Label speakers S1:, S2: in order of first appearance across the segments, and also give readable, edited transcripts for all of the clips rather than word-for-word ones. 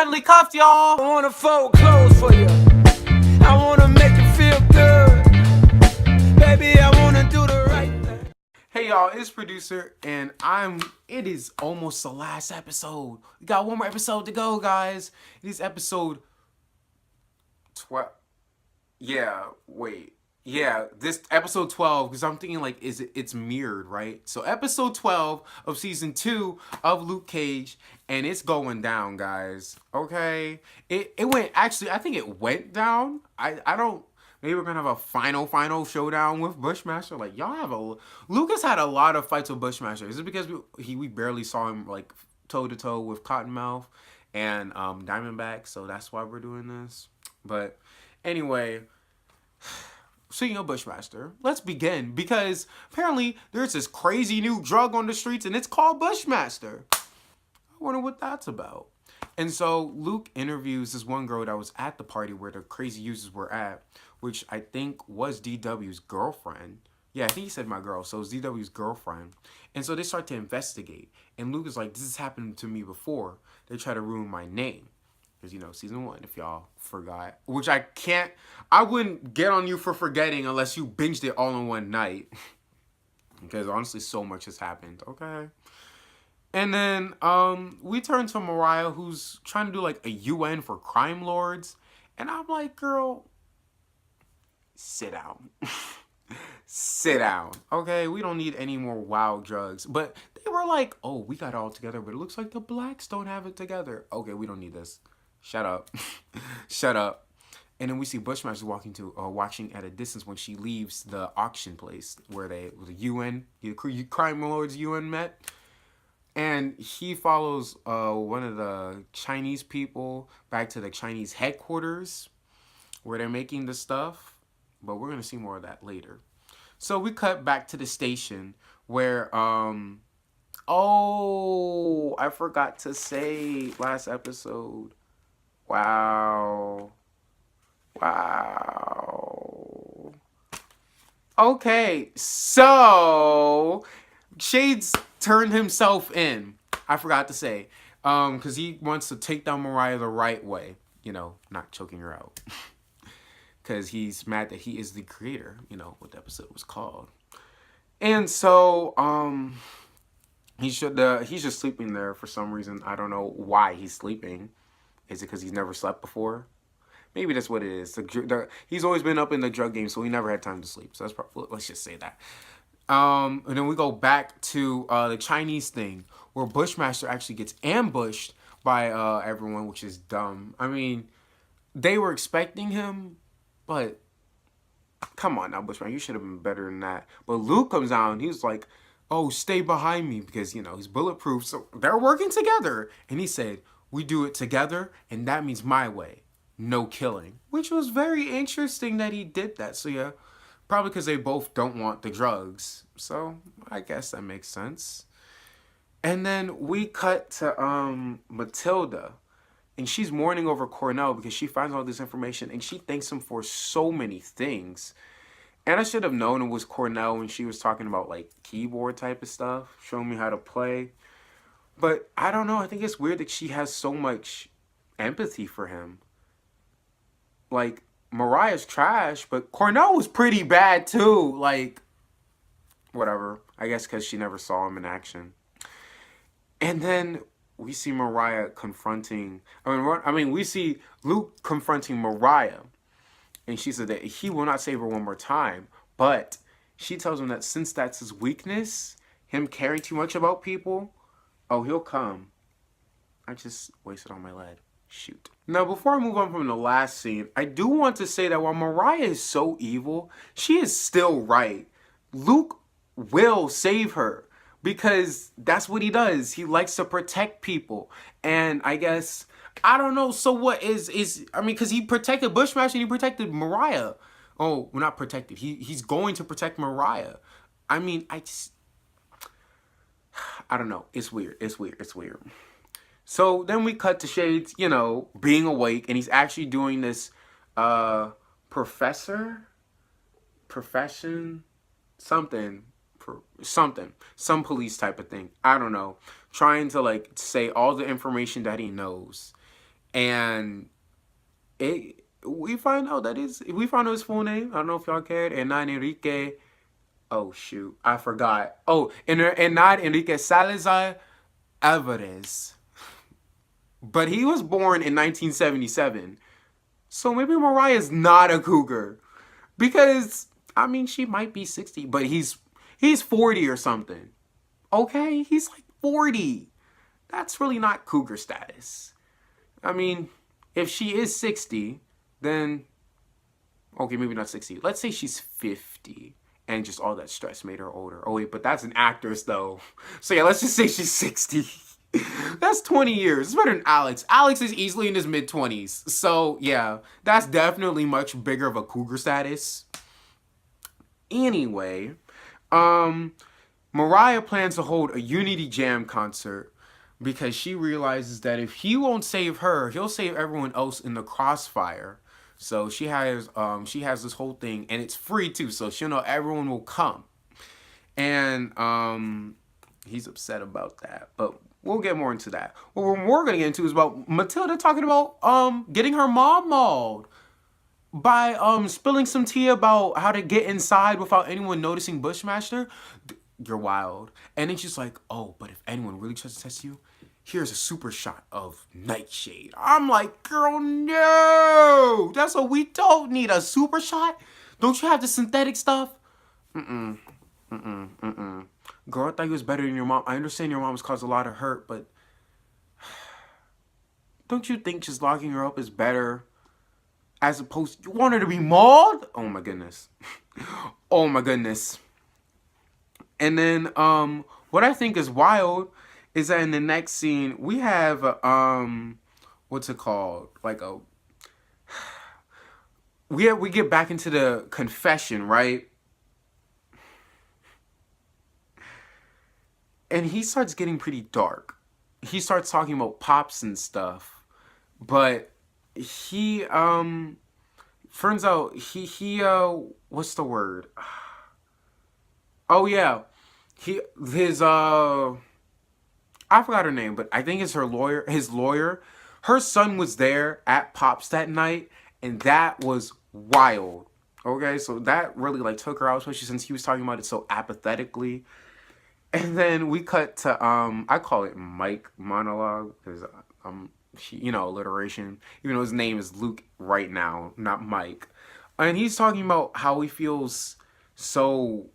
S1: finally cuffed, y'all.
S2: I wanna fold clothes for you. I wanna make you feel good. Baby, I wanna do the right thing.
S1: Hey y'all, it's producer, and it is almost the last episode. We got one more episode to go, guys. It is episode 12. Yeah, wait. Yeah, this episode 12, because I'm thinking like, it's mirrored, right? So episode 12 of season 2 of Luke Cage, and it's going down, guys. Okay? It went, actually, I think it went down. I don't, maybe we're gonna have a final showdown with Bushmaster. Like, Lucas had a lot of fights with Bushmaster. Is it because we barely saw him like toe to toe with Cottonmouth and Diamondback, so that's why we're doing this. But anyway, speaking of Bushmaster, let's begin, because apparently there's this crazy new drug on the streets and it's called Bushmaster. I wonder what that's about. And so Luke interviews this one girl that was at the party where the crazy users were at, which I think was DW's girlfriend. Yeah, I think he said my girl, so it's DW's girlfriend. And so they start to investigate. And Luke is like, this has happened to me before. They try to ruin my name. Because, you know, season 1, if y'all forgot. Which I wouldn't get on you for forgetting unless you binged it all in one night. Because honestly, so much has happened, okay? And then we turn to Mariah, who's trying to do like a UN for crime lords. And I'm like, girl, sit down. Sit down, okay? We don't need any more wild drugs. But they were like, oh, we got it all together, but it looks like the blacks don't have it together. Okay, we don't need this. Shut up. Shut up. And then we see Bushmaster watching at a distance when she leaves the auction place where the crime lords UN met. And he follows one of the Chinese people back to the Chinese headquarters where they're making the stuff. But we're going to see more of that later. So we cut back to the station where, oh, I forgot to say last episode. Wow. Okay, so Shades turned himself in. I forgot to say. Because he wants to take down Mariah the right way. You know, not choking her out. Because he's mad that he is the creator. You know, what the episode was called. And so, he's just sleeping there for some reason. I don't know why he's sleeping. Is it because he's never slept before? Maybe that's what it is. He's always been up in the drug game, so he never had time to sleep. So that's probably, let's just say that. And then we go back to the Chinese thing, where Bushmaster actually gets ambushed by everyone, which is dumb. I mean, they were expecting him, but come on now, Bushmaster, you should have been better than that. But Luke comes out and he's like, oh, stay behind me, because, you know, he's bulletproof. So they're working together. And he said, we do it together, and that means my way. No killing. Which was very interesting that he did that. So yeah, probably because they both don't want the drugs. So I guess that makes sense. And then we cut to Matilda. And she's mourning over Cornell because she finds all this information and she thanks him for so many things. And I should have known it was Cornell when she was talking about like keyboard type of stuff, showing me how to play. But I don't know. I think it's weird that she has so much empathy for him. Like, Mariah's trash, but Cornell was pretty bad too. Like, whatever. I guess because she never saw him in action. And then we see Mariah confronting... we see Luke confronting Mariah. And she said that he will not save her one more time. But she tells him that since that's his weakness, him caring too much about people... oh, he'll come. I just wasted all my lead. Shoot. Now, before I move on from the last scene, I do want to say that while Mariah is so evil, she is still right. Luke will save her because that's what he does. He likes to protect people. And I guess, I don't know, so what because he protected Bushmaster and he protected Mariah. Oh, well, not protected. He's going to protect Mariah. I mean, I don't know. It's weird. So then we cut to Shades, you know, being awake, and he's actually doing this some police type of thing. I don't know. Trying to like say all the information that he knows. And we find out we found out his full name. I don't know if y'all cared. Hernan Enrique. Oh shoot, I forgot. Oh, Hernan Enrique Salazar Alvarez. But he was born in 1977. So maybe Mariah's not a cougar. Because I mean she might be 60, but he's 40 or something. Okay? He's like 40. That's really not cougar status. I mean, if she is 60, then okay, maybe not 60. Let's say she's 50 and just all that stress made her older. Oh wait, but that's an actress though. So yeah, let's just say she's 60. That's 20 years. It's better than Alex. Alex is easily in his mid-20s. So yeah, that's definitely much bigger of a cougar status. Anyway, Mariah plans to hold a Unity Jam concert because she realizes that if he won't save her, he'll save everyone else in the crossfire. So she has this whole thing, and it's free too, so she'll know everyone will come. And he's upset about that, but we'll get more into that. What we're more gonna get into is about Matilda talking about getting her mom mauled by spilling some tea about how to get inside without anyone noticing Bushmaster. You're wild. And then she's like, oh, but if anyone really tries to test you, here's a super shot of Nightshade. I'm like, girl, no! That's what we don't need, a super shot? Don't you have the synthetic stuff? Mm-mm. Girl, I thought you was better than your mom. I understand your mom's caused a lot of hurt, but don't you think just locking her up is better? As opposed, you want her to be mauled? Oh my goodness. Oh my goodness. And then, what I think is wild is that in the next scene, we have, what's it called? Like we get back into the confession, right? And he starts getting pretty dark. He starts talking about pops and stuff. But he, turns out he what's the word? Oh yeah. I forgot her name, but I think it's his lawyer. Her son was there at Pops that night, and that was wild. Okay, so that really like took her out, especially since he was talking about it so apathetically. And then we cut to I call it Mike monologue because alliteration. Even though his name is Luke right now, not Mike, and he's talking about how he feels so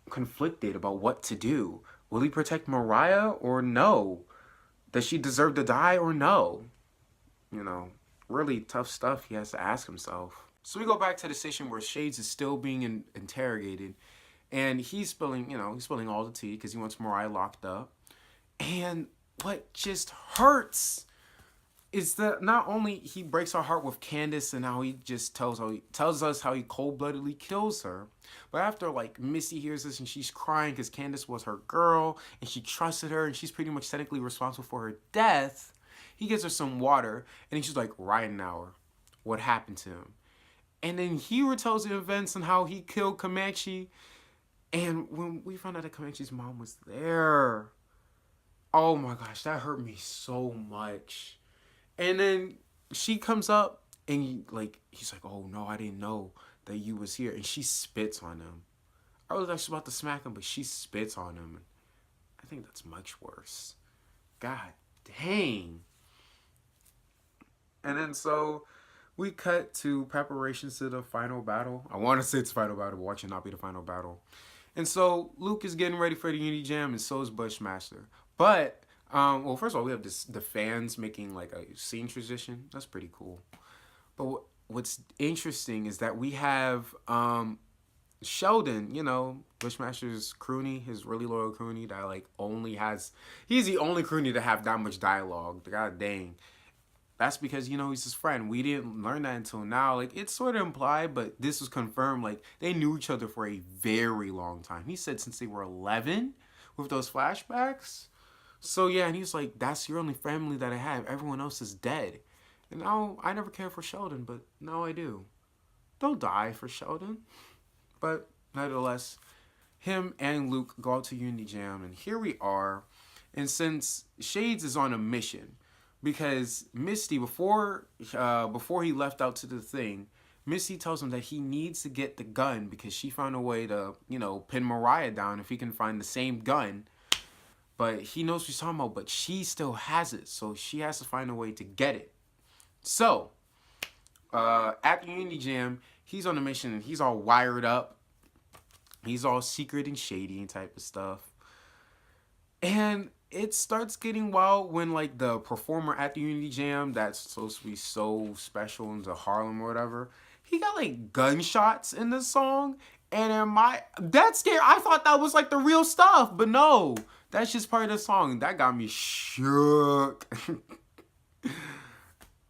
S1: conflicted about what to do. Will he protect Mariah or no? Does she deserve to die or no? Really tough stuff he has to ask himself. So we go back to the station where Shades is still being interrogated, and he's spilling all the tea because he wants Mariah locked up. And what just hurts is that not only he breaks our heart with Candace and how he just tells us how he cold-bloodedly kills her, but after like Missy hears this and she's crying because Candace was her girl and she trusted her and she's pretty much technically responsible for her death, he gives her some water and she's like, Ridenhour, what happened to him? And then he retells the events and how he killed Comanche. And when we found out that Comanche's mom was there, oh my gosh, that hurt me so much. And then she comes up and he's like, oh no, I didn't know that you was here. And she spits on him. I was actually about to smack him, but she spits on him. I think that's much worse. God dang. And then so we cut to preparations to the final battle. I want to say it's final battle, but watch it not be the final battle. And so Luke is getting ready for the Unity Jam, and so is Bushmaster. But well, first of all, we have the fans making like a scene transition. That's pretty cool. But what's interesting is that we have Sheldon, Bushmaster's croonie, his really loyal croonie that like he's the only croonie to have that much dialogue. God dang. That's because, he's his friend. We didn't learn that until now. Like, it's sort of implied, but this was confirmed. Like, they knew each other for a very long time. He said since they were 11 with those flashbacks. So, yeah, and he's like, that's your only family that I have. Everyone else is dead. And now, I never cared for Sheldon, but now I do. Don't die for Sheldon. But, nevertheless, him and Luke go out to Unity Jam, and here we are. And since Shades is on a mission, because Misty, before he left out to the thing, Misty tells him that he needs to get the gun because she found a way to, pin Mariah down if he can find the same gun. But he knows what she's talking about, but she still has it, so she has to find a way to get it. So, at the Unity Jam, he's on a mission and he's all wired up. He's all secret and shady and type of stuff. And it starts getting wild when, like, the performer at the Unity Jam that's supposed to be so special into Harlem or whatever, he got, like, gunshots in the song. And that scared, I thought that was, like, the real stuff. But no, that's just part of the song. That got me shook.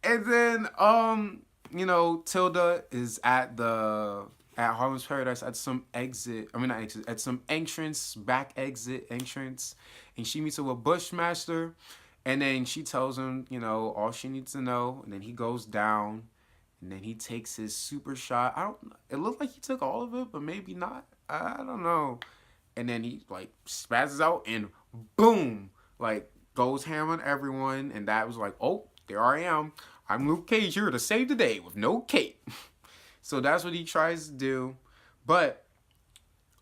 S1: And then, Tilda is at Harlem's Paradise at some at some back exit entrance, and she meets up with Bushmaster, and then she tells him, all she needs to know, and then he goes down, and then he takes his super shot. It looked like he took all of it, but maybe not. I don't know. And then he, like, spazzes out, and boom, like, goes ham on everyone, and that was like, oh, there I am. I'm Luke Cage here to save the day with no cape. So that's what he tries to do. But,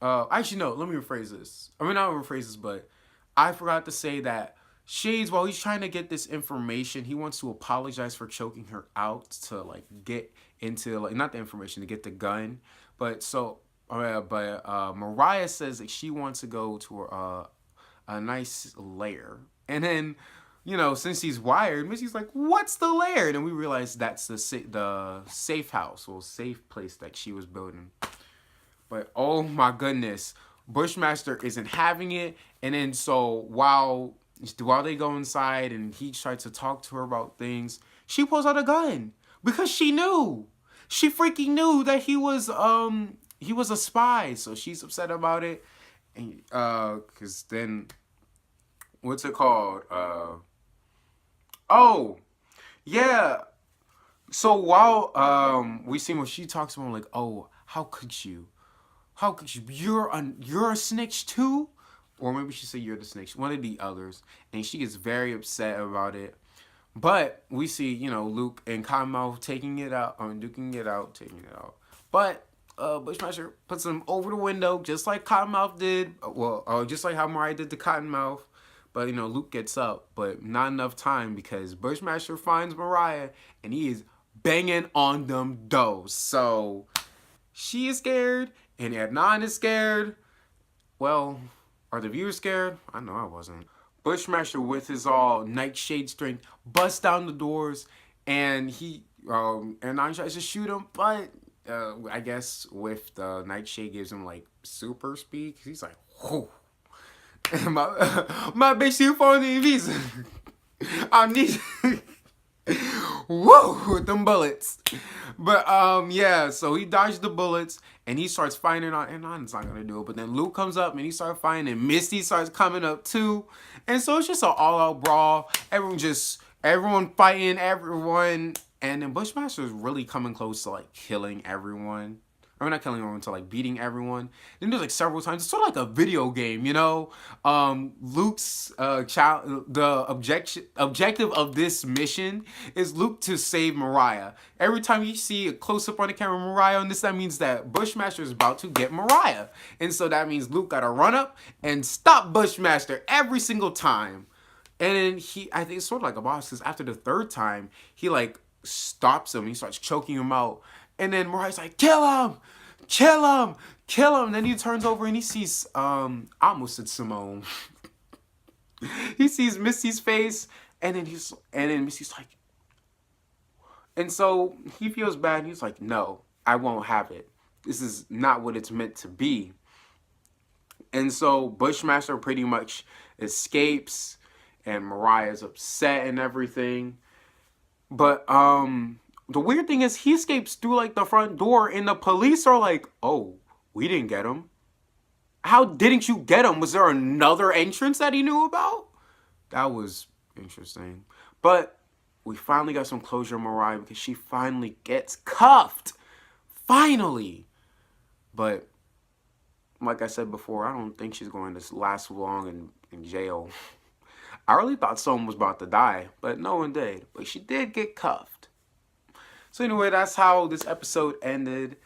S1: actually, no, let me rephrase this. I mean, not rephrase this, but I forgot to say that Shades, while he's trying to get this information, he wants to apologize for choking her out to, like, get into, like, not the information, to get the gun. But, Mariah says that she wants to go to a nice lair. And then, since he's wired, Missy's like, what's the lair? And then we realize that's the safe house, or safe place that she was building. But, oh my goodness, Bushmaster isn't having it. And then so while they go inside and he tries to talk to her about things, she pulls out a gun. Because she knew. She freaking knew that he was a spy. So she's upset about it. And, because then, what's it called? Oh, yeah. So while we see when she talks to him, like, oh, how could you? How could you? You're a snitch too? Or maybe she said you're the snitch. One of the others. And she gets very upset about it. But we see, Luke and Cottonmouth taking it out. Taking it out. But Bushmaster puts him over the window, just like Cottonmouth did. Well, just like how Mariah did to Cottonmouth. But, Luke gets up, but not enough time because Bushmaster finds Mariah and he is banging on them doors. So, she is scared and Adnan is scared. Well, are the viewers scared? I know I wasn't. Bushmaster, with his all nightshade strength, busts down the doors and Adnan tries to shoot him, but I guess with the nightshade gives him, like, super speed. He's like, whoo. my bitch, you phone the visa. I need woo with them bullets. But yeah, so he dodged the bullets and he starts fighting on, and it's not gonna do it. But then Luke comes up and he starts fighting, and Misty starts coming up too, and so it's just an all-out brawl. Everyone fighting everyone, and then Bushmaster is really coming close to, like, killing everyone. Or not killing everyone, to, like, beating everyone. Then there's, like, several times. It's sort of like a video game, Luke's the objective of this mission is Luke to save Mariah. Every time you see a close-up on the camera of Mariah on this, that means that Bushmaster is about to get Mariah. And so that means Luke got to run up and stop Bushmaster every single time. And then I think it's sort of like a boss, because after the third time, he, like, stops him. He starts choking him out. And then Mariah's like, kill him! Kill him! Kill him! And then he turns over and he sees, I almost said Simone. He sees Misty's face, and then Misty's like, and so he feels bad, and he's like, no, I won't have it. This is not what it's meant to be. And so Bushmaster pretty much escapes, and Mariah's upset and everything. But, the weird thing is he escapes through, like, the front door, and the police are like, oh, we didn't get him. How didn't you get him? Was there another entrance that he knew about? That was interesting. But we finally got some closure on Mariah because she finally gets cuffed. Finally. But like I said before, I don't think she's going to last long in jail. I really thought someone was about to die, but no one did. But she did get cuffed. So anyway, that's how this episode ended.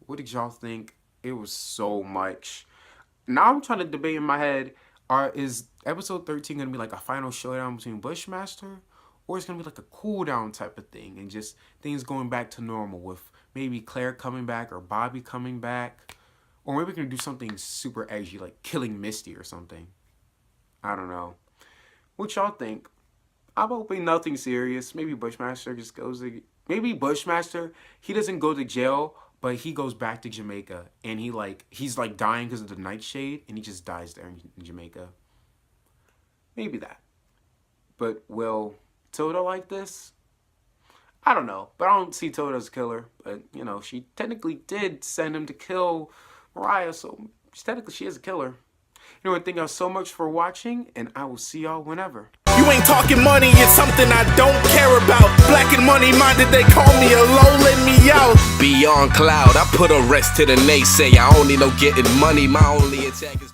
S1: What did y'all think? It was so much. Now I'm trying to debate in my head, is episode 13 going to be like a final showdown between Bushmaster? Or it's going to be like a cool down type of thing and just things going back to normal with maybe Claire coming back or Bobby coming back. Or maybe we're going to do something super edgy like killing Misty or something. I don't know. What y'all think? I'm hoping nothing serious. Maybe Bushmaster just goes to... Maybe Bushmaster, he doesn't go to jail, but he goes back to Jamaica. And he's like dying because of the nightshade. And he just dies there in Jamaica. Maybe that. But will Tilda like this? I don't know. But I don't see Tilda as a killer. But, you know, she technically did send him to kill Mariah. So technically she is a killer. Anyway, thank y'all so much for watching, and I will see y'all whenever.
S3: You ain't talking money, it's something I don't care about. Black and money minded, they call me a low, let me out. Beyond cloud, I put a rest to the naysay. I only know getting money, my only attack is